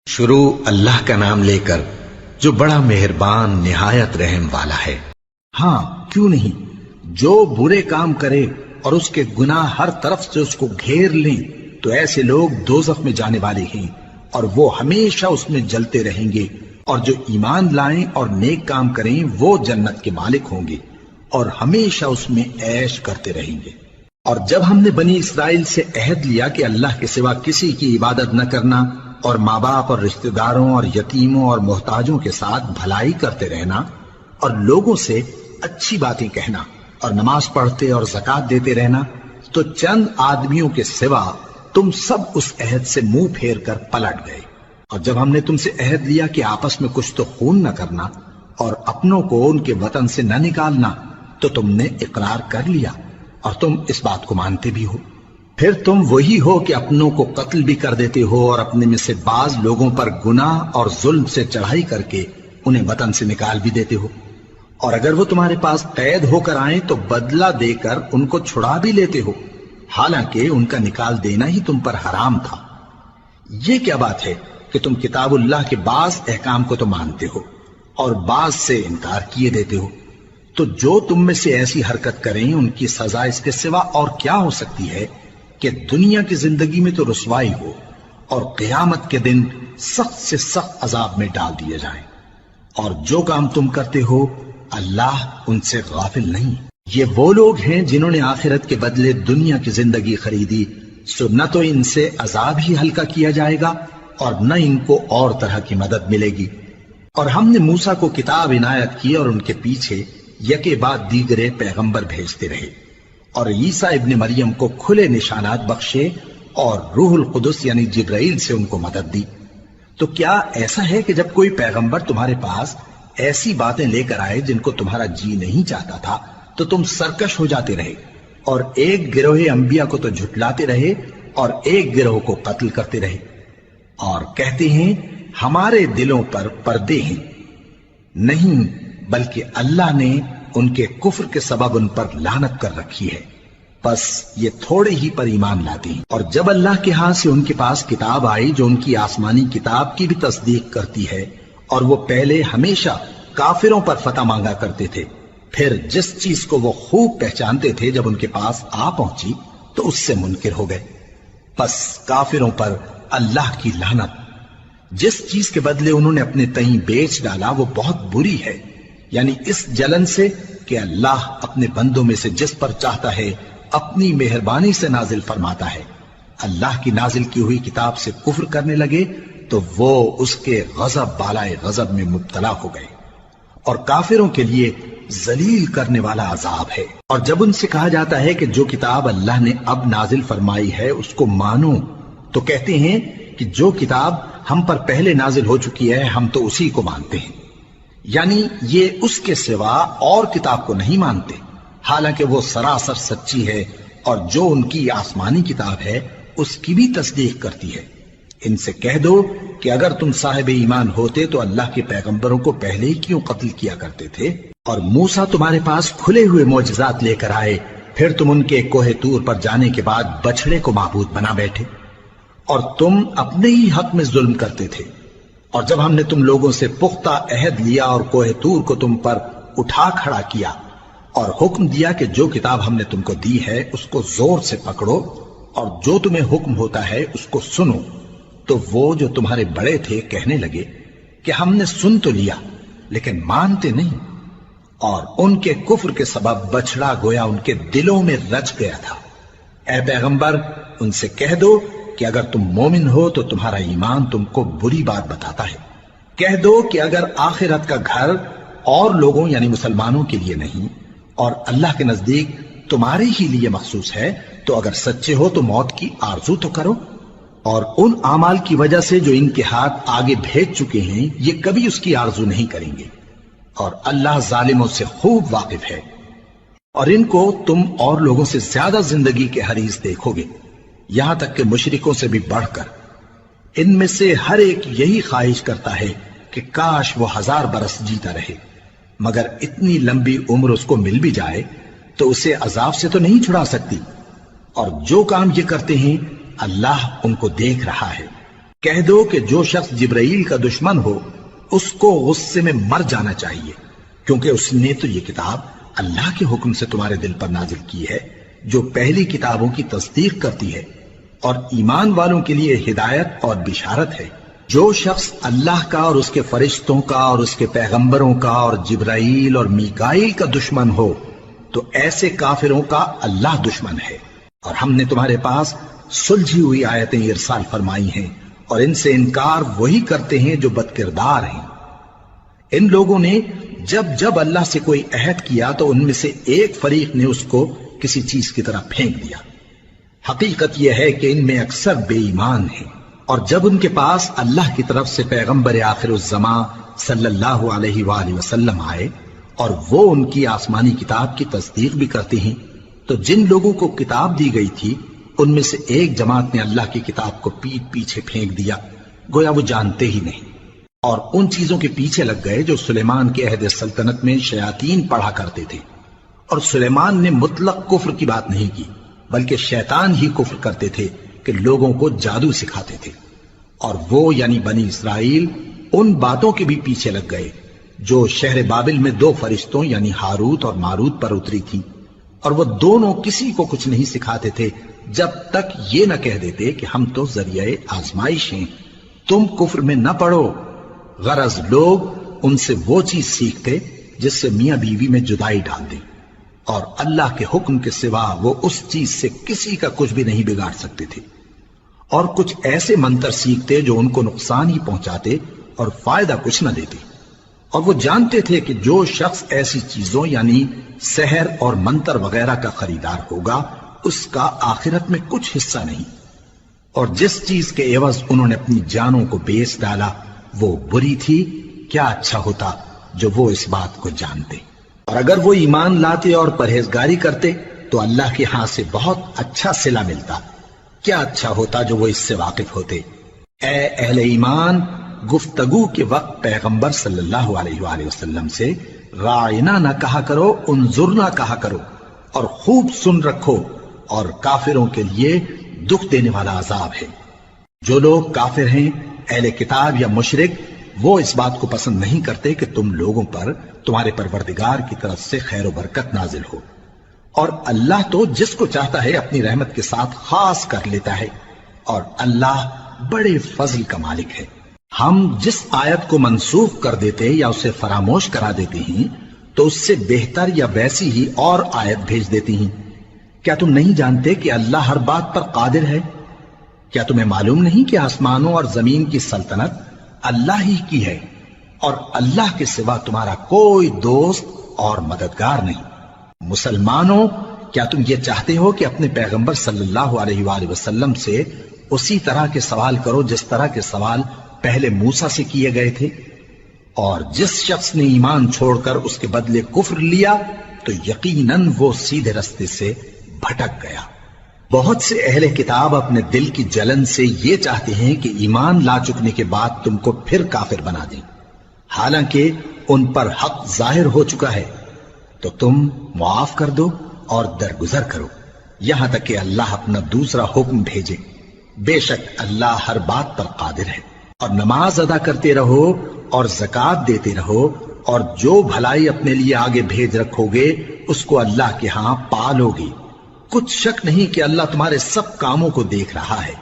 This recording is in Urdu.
شروع اللہ کا نام لے کر جو بڑا مہربان نہایت رحم والا ہے۔ ہاں کیوں نہیں، جو برے کام کرے اور اس کے گناہ ہر طرف سے اس کو گھیر لیں تو ایسے لوگ دوزخ میں جانے والے ہیں اور وہ ہمیشہ اس میں جلتے رہیں گے، اور جو ایمان لائیں اور نیک کام کریں وہ جنت کے مالک ہوں گے اور ہمیشہ اس میں عیش کرتے رہیں گے۔ اور جب ہم نے بنی اسرائیل سے عہد لیا کہ اللہ کے سوا کسی کی عبادت نہ کرنا اور ماں باپ اور رشتہ داروں اور یتیموں اور محتاجوں کے ساتھ بھلائی کرتے رہنا اور لوگوں سے اچھی باتیں کہنا اور نماز پڑھتے اور زکوٰۃ دیتے رہنا، تو چند آدمیوں کے سوا تم سب اس عہد سے منہ پھیر کر پلٹ گئے۔ اور جب ہم نے تم سے عہد لیا کہ آپس میں کچھ تو خون نہ کرنا اور اپنوں کو ان کے وطن سے نہ نکالنا، تو تم نے اقرار کر لیا اور تم اس بات کو مانتے بھی ہو۔ پھر تم وہی ہو کہ اپنوں کو قتل بھی کر دیتے ہو اور اپنے میں سے بعض لوگوں پر گناہ اور ظلم سے چڑھائی کر کے انہیں وطن سے نکال بھی دیتے ہو، اور اگر وہ تمہارے پاس قید ہو کر آئیں تو بدلہ دے کر ان کو چھڑا بھی لیتے ہو، حالانکہ ان کا نکال دینا ہی تم پر حرام تھا۔ یہ کیا بات ہے کہ تم کتاب اللہ کے بعض احکام کو تو مانتے ہو اور بعض سے انکار کیے دیتے ہو؟ تو جو تم میں سے ایسی حرکت کریں ان کی سزا اس کے سوا اور کیا ہو سکتی ہے کہ دنیا کی زندگی میں تو رسوائی ہو اور قیامت کے دن سخت سے سخت عذاب میں ڈال دیے جائیں۔ اور جو کام تم کرتے ہو اللہ ان سے غافل نہیں۔ یہ وہ لوگ ہیں جنہوں نے آخرت کے بدلے دنیا کی زندگی خریدی، سو نہ تو ان سے عذاب ہی ہلکا کیا جائے گا اور نہ ان کو اور طرح کی مدد ملے گی۔ اور ہم نے موسیٰ کو کتاب عنایت کی اور ان کے پیچھے یکے بعد دیگرے پیغمبر بھیجتے رہے، اور عیسیٰ ابن مریم کو کھلے نشانات بخشے اور روح القدس یعنی جبرائیل سے ان کو مدد دی۔ تو کیا ایسا ہے کہ جب کوئی پیغمبر تمہارے پاس ایسی باتیں لے کر آئے جن کو تمہارا جی نہیں چاہتا تھا تو تم سرکش ہو جاتے رہے اور ایک گروہ انبیاء کو تو جھٹلاتے رہے اور ایک گروہ کو قتل کرتے رہے، اور کہتے ہیں ہمارے دلوں پر پردے ہیں؟ نہیں، بلکہ اللہ نے ان کے کفر کے سبب ان پر لعنت کر رکھی ہے، بس یہ تھوڑے ہی پر ایمان لاتے ہیں۔ اور جب اللہ کے ہاں سے ان کے پاس کتاب آئی جو ان کی آسمانی کتاب کی بھی تصدیق کرتی ہے، اور وہ پہلے ہمیشہ کافروں پر فتح مانگا کرتے تھے، پھر جس چیز کو وہ خوب پہچانتے تھے جب ان کے پاس آ پہنچی تو اس سے منکر ہو گئے، بس کافروں پر اللہ کی لعنت۔ جس چیز کے بدلے انہوں نے اپنے تئیں بیچ ڈالا وہ بہت بری ہے، یعنی اس جلن سے کہ اللہ اپنے بندوں میں سے جس پر چاہتا ہے اپنی مہربانی سے نازل فرماتا ہے۔ اللہ کی نازل کی ہوئی کتاب سے کفر کرنے لگے تو وہ اس کے غضب بالائے غضب میں مبتلا ہو گئے، اور کافروں کے لیے ذلیل کرنے والا عذاب ہے۔ اور جب ان سے کہا جاتا ہے کہ جو کتاب اللہ نے اب نازل فرمائی ہے اس کو مانو، تو کہتے ہیں کہ جو کتاب ہم پر پہلے نازل ہو چکی ہے ہم تو اسی کو مانتے ہیں، یعنی یہ اس کے سوا اور کتاب کو نہیں مانتے، حالانکہ وہ سراسر سچی ہے اور جو ان کی آسمانی کتاب ہے اس کی بھی تصدیق کرتی ہے۔ ان سے کہہ دو کہ اگر تم صاحب ایمان ہوتے تو اللہ کے پیغمبروں کو پہلے ہی کیوں قتل کیا کرتے تھے؟ اور موسیٰ تمہارے پاس کھلے ہوئے معجزات لے کر آئے، پھر تم ان کے کوہ طور پر جانے کے بعد بچڑے کو معبود بنا بیٹھے، اور تم اپنے ہی حق میں ظلم کرتے تھے۔ اور جب ہم نے تم لوگوں سے پختہ عہد لیا اور کوہ طور کو تم پر اٹھا کھڑا کیا اور حکم دیا کہ جو کتاب ہم نے تم کو دی ہے اس کو زور سے پکڑو اور جو تمہیں حکم ہوتا ہے اس کو سنو، تو وہ جو تمہارے بڑے تھے کہنے لگے کہ ہم نے سن تو لیا لیکن مانتے نہیں، اور ان کے کفر کے سبب بچڑا گویا ان کے دلوں میں رچ گیا تھا۔ اے پیغمبر ان سے کہہ دو کہ اگر تم مومن ہو تو تمہارا ایمان تم کو بری بات بتاتا ہے۔ کہہ دو کہ اگر آخرت کا گھر اور لوگوں یعنی مسلمانوں کے لیے نہیں اور اللہ کے نزدیک تمہارے ہی لیے مخصوص ہے تو اگر سچے ہو تو موت کی آرزو تو کرو، اور ان اعمال کی وجہ سے جو ان کے ہاتھ آگے بھیج چکے ہیں یہ کبھی اس کی آرزو نہیں کریں گے، اور اللہ ظالموں سے خوب واقف ہے۔ اور ان کو تم اور لوگوں سے زیادہ زندگی کے حریص دیکھو گے، یہاں تک کہ مشرکوں سے بھی بڑھ کر۔ ان میں سے ہر ایک یہی خواہش کرتا ہے کہ کاش وہ 1000 برس جیتا رہے، مگر اتنی لمبی عمر اس کو مل بھی جائے تو اسے عذاب سے تو نہیں چھڑا سکتی۔ اور جو کام یہ کرتے ہیں اللہ ان کو دیکھ رہا ہے۔ کہہ دو کہ جو شخص جبرائیل کا دشمن ہو اس کو غصے میں مر جانا چاہیے، کیونکہ اس نے تو یہ کتاب اللہ کے حکم سے تمہارے دل پر نازل کی ہے جو پہلی کتابوں کی تصدیق کرتی ہے اور ایمان والوں کے لیے ہدایت اور بشارت ہے۔ جو شخص اللہ کا اور اس کے فرشتوں کا اور اس کے پیغمبروں کا اور جبرائیل اور میکائیل کا دشمن ہو تو ایسے کافروں کا اللہ دشمن ہے۔ اور ہم نے تمہارے پاس سلجھی ہوئی آیتیں ارسال فرمائی ہیں اور ان سے انکار وہی کرتے ہیں جو بد کردار ہیں۔ ان لوگوں نے جب جب اللہ سے کوئی عہد کیا تو ان میں سے ایک فریق نے اس کو کسی چیز کی طرح پھینک دیا۔ حقیقت یہ ہے کہ ان میں اکثر بے ایمان ہیں، اور جب ان کے پاس اللہ کی طرف سے پیغمبر آخر الزمان صلی اللہ علیہ وآلہ وسلم آئے اور وہ ان کی آسمانی کتاب کی تصدیق بھی کرتے ہیں، تو جن لوگوں کو کتاب دی گئی تھی ان میں سے ایک جماعت نے اللہ کی کتاب کو پیٹ پیچھے پھینک دیا، گویا وہ جانتے ہی نہیں، اور ان چیزوں کے پیچھے لگ گئے جو سلیمان کے عہد سلطنت میں شیاطین پڑھا کرتے تھے۔ اور سلیمان نے مطلق کفر کی بات نہیں کی، بلکہ شیطان ہی کفر کرتے تھے کہ لوگوں کو جادو سکھاتے تھے، اور وہ یعنی بنی اسرائیل ان باتوں کے بھی پیچھے لگ گئے جو شہر بابل میں دو فرشتوں یعنی ہاروت اور ماروت پر اتری تھی، اور وہ دونوں کسی کو کچھ نہیں سکھاتے تھے جب تک یہ نہ کہہ دیتے کہ ہم تو ذریعہ آزمائش ہیں، تم کفر میں نہ پڑو۔ غرض لوگ ان سے وہ چیز سیکھتے جس سے میاں بیوی میں جدائی ڈال دیں، اور اللہ کے حکم کے سوا وہ اس چیز سے کسی کا کچھ بھی نہیں بگاڑ سکتے تھے، اور کچھ ایسے منتر سیکھتے جو ان کو نقصان ہی پہنچاتے اور فائدہ کچھ نہ دیتے، اور وہ جانتے تھے کہ جو شخص ایسی چیزوں یعنی سحر اور منتر وغیرہ کا خریدار ہوگا اس کا آخرت میں کچھ حصہ نہیں، اور جس چیز کے عوض انہوں نے اپنی جانوں کو بیچ ڈالا وہ بری تھی، کیا اچھا ہوتا جو وہ اس بات کو جانتے۔ اور اگر وہ ایمان لاتے اور پرہیزگاری کرتے تو اللہ کے ہاں سے بہت اچھا صلہ ملتا، کیا اچھا ہوتا جو وہ اس سے واقف ہوتے۔ اے اہل ایمان، گفتگو کے وقت پیغمبر صلی اللہ علیہ وآلہ وسلم سے راعنا نہ کہا کرو، انظرنا کہا کرو، اور خوب سن رکھو، اور کافروں کے لیے دکھ دینے والا عذاب ہے۔ جو لوگ کافر ہیں، اہل کتاب یا مشرک، وہ اس بات کو پسند نہیں کرتے کہ تم لوگوں پر تمہارے پروردگار کی طرف سے خیر و برکت نازل ہو، اور اللہ تو جس کو چاہتا ہے اپنی رحمت کے ساتھ خاص کر لیتا ہے، اور اللہ بڑے فضل کا مالک ہے۔ ہم جس آیت کو منسوخ کر دیتے یا اسے فراموش کرا دیتے ہیں تو اس سے بہتر یا ویسی ہی اور آیت بھیج دیتی ہیں۔ کیا تم نہیں جانتے کہ اللہ ہر بات پر قادر ہے؟ کیا تمہیں معلوم نہیں کہ آسمانوں اور زمین کی سلطنت اللہ ہی کی ہے، اور اللہ کے سوا تمہارا کوئی دوست اور مددگار نہیں؟ مسلمانوں، کیا تم یہ چاہتے ہو کہ اپنے پیغمبر صلی اللہ علیہ وآلہ وسلم سے اسی طرح کے سوال کرو جس طرح کے سوال پہلے موسیٰ سے کیے گئے تھے؟ اور جس شخص نے ایمان چھوڑ کر اس کے بدلے کفر لیا تو یقیناً وہ سیدھے رستے سے بھٹک گیا۔ بہت سے اہل کتاب اپنے دل کی جلن سے یہ چاہتے ہیں کہ ایمان لا چکنے کے بعد تم کو پھر کافر بنا دیں، حالانکہ ان پر حق ظاہر ہو چکا ہے، تو تم معاف کر دو اور درگزر کرو یہاں تک کہ اللہ اپنا دوسرا حکم بھیجے۔ بے شک اللہ ہر بات پر قادر ہے۔ اور نماز ادا کرتے رہو اور زکوٰۃ دیتے رہو، اور جو بھلائی اپنے لیے آگے بھیج رکھو گے اس کو اللہ کے ہاں پالو گے۔ کچھ شک نہیں کہ اللہ تمہارے سب کاموں کو دیکھ رہا ہے۔